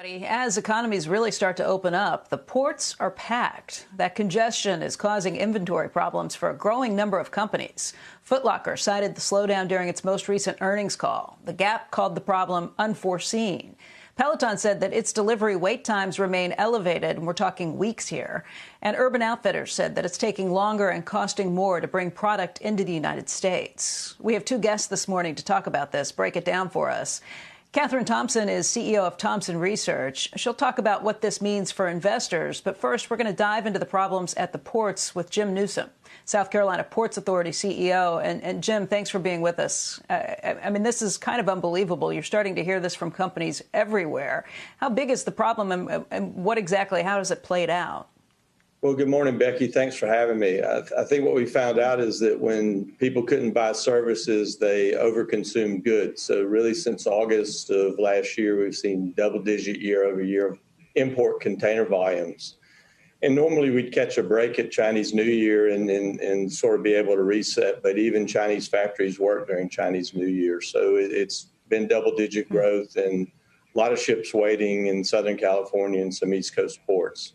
As economies really start to open up, the ports are packed. That congestion is causing inventory problems for a growing number of companies. Foot Locker cited the slowdown during its most recent earnings call. The Gap called the problem unforeseen. Peloton said that its delivery wait times remain elevated, and we're talking weeks here. And Urban Outfitters said that it's taking longer and costing more to bring product into the United States. We have two guests this morning to talk about this, break it down for us. Catherine Thompson is CEO of Thompson Research. She'll talk about what this means for investors. But first, we're going to dive into the problems at the ports with Jim Newsom, South Carolina Ports Authority CEO. And Jim, thanks for being with us. I mean, this is kind of unbelievable. You're starting to hear this from companies everywhere. How big is the problem, and what exactly, how does it play out? Well, good morning, Becky. Thanks for having me. I think what we found out is that when people couldn't buy services, they overconsumed goods. So really, since August of last year, we've seen double-digit year-over-year import container volumes. And normally we'd catch a break at Chinese New Year and sort of be able to reset. But even Chinese factories work during Chinese New Year. So it's been double-digit growth and a lot of ships waiting in Southern California and some East Coast ports.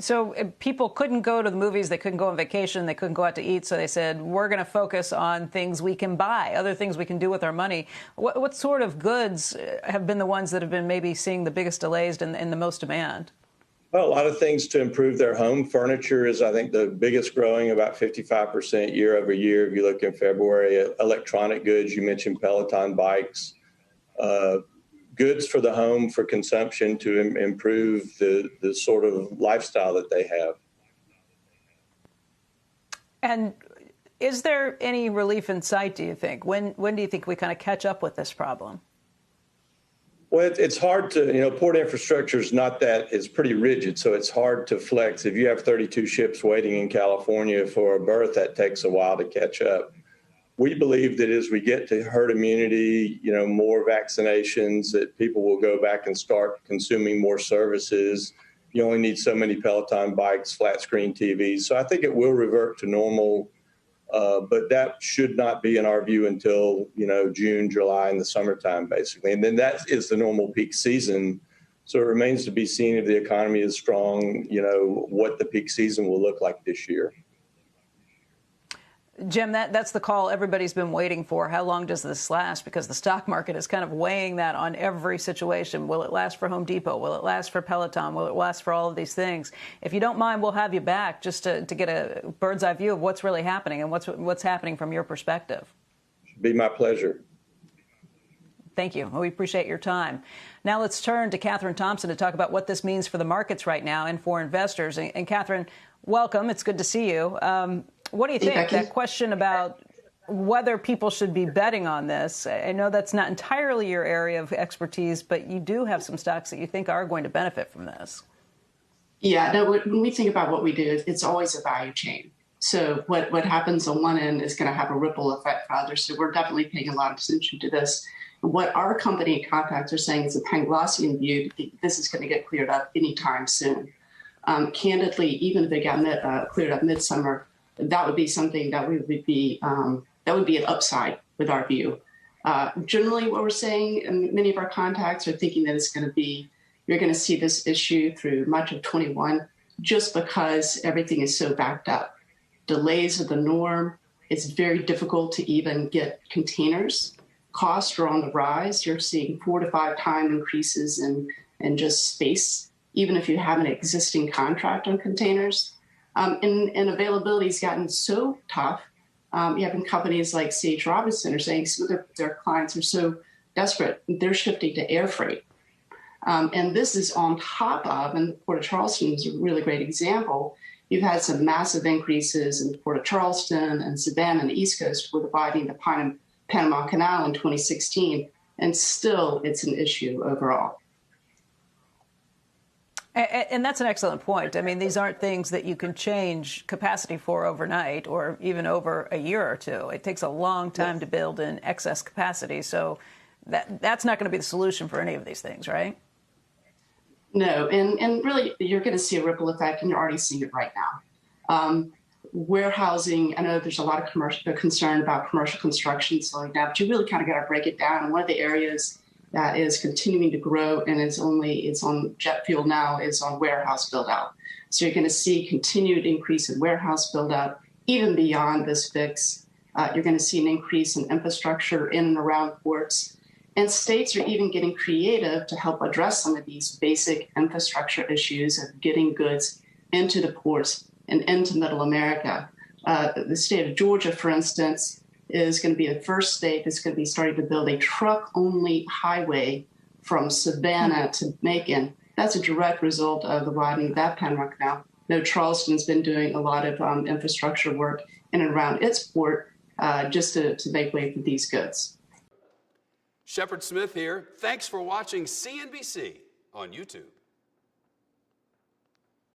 So people couldn't go to the movies, they couldn't go on vacation, they couldn't go out to eat. So they said, we're going to focus on things we can buy, other things we can do with our money. What sort of goods have been the ones that have been maybe seeing the biggest delays and the most demand? Well, a lot of things to improve their home. Furniture is, I think, the biggest growing, about 55% year over year. If you look in February, electronic goods, you mentioned Peloton bikes, goods for the home for consumption to improve the sort of lifestyle that they have. And is there any relief in sight, do you think? When do you think we kind of catch up with this problem? Well, it's hard to, port infrastructure is not that, it's pretty rigid, so it's hard to flex. If you have 32 ships waiting in California for a berth, that takes a while to catch up. We believe that as we get to herd immunity, more vaccinations, that people will go back and start consuming more services. You only need so many Peloton bikes, flat screen TVs. So I think it will revert to normal, but that should not be in our view until, June, July, in the summertime, basically. And then that is the normal peak season. So it remains to be seen if the economy is strong, what the peak season will look like this year. Jim, that's the call everybody's been waiting for. How long does this last? Because the stock market is kind of weighing that on every situation. Will it last for Home Depot? Will it last for Peloton? Will it last for all of these things? If you don't mind, we'll have you back just to get a bird's eye view of what's really happening and what's happening from your perspective. It'd be my pleasure. Thank you. We appreciate your time. Now let's turn to Catherine Thompson to talk about what this means for the markets right now and for investors. And Catherine, welcome. It's good to see you. What do you think? That question about whether people should be betting on this, I know that's not entirely your area of expertise, but you do have some stocks that you think are going to benefit from this. Yeah, no, when we think about what we do, it's always a value chain. So what happens on one end is going to have a ripple effect for others. So we're definitely paying a lot of attention to this. What our company contacts are saying is a Panglossian view, this is going to get cleared up anytime soon. Candidly, even if they got cleared up midsummer, that would be something that would be an upside with our view. Generally, what we're saying, and many of our contacts are thinking that it's going to be, you're going to see this issue through much of 21, just because everything is so backed up. Delays are the norm. It's very difficult to even get containers. Costs are on the rise. You're seeing 4 to 5 time increases in just space, even if you have an existing contract on containers. And availability has gotten so tough. You have companies like C.H. Robinson are saying some of their clients are so desperate, they're shifting to air freight. And this is on top of, and the Port of Charleston is a really great example, you've had some massive increases in the Port of Charleston and Savannah and the East Coast with dividing the Panama Canal in 2016, and still it's an issue overall. And that's an excellent point. I mean, these aren't things that you can change capacity for overnight or even over a year or two. It takes a long time to build in excess capacity. So that's not going to be the solution for any of these things, right? No. And really, you're going to see a ripple effect, and you're already seeing it right now. Warehousing, I know there's a lot of concern about commercial construction slowing down, but you really kind of got to break it down. And one of the areas that is continuing to grow, and it's on jet fuel now, is on warehouse build out. So you're going to see continued increase in warehouse build out, even beyond this fix. You're going to see an increase in infrastructure in and around ports. And states are even getting creative to help address some of these basic infrastructure issues of getting goods into the ports and into Middle America. The state of Georgia, for instance, is going to be the first state that's going to be starting to build a truck-only highway from Savannah to Macon. That's a direct result of the widening of that Panama Canal. Now, Charleston's been doing a lot of infrastructure work in and around its port just to make way for these goods. Shepard Smith here. Thanks for watching CNBC on YouTube.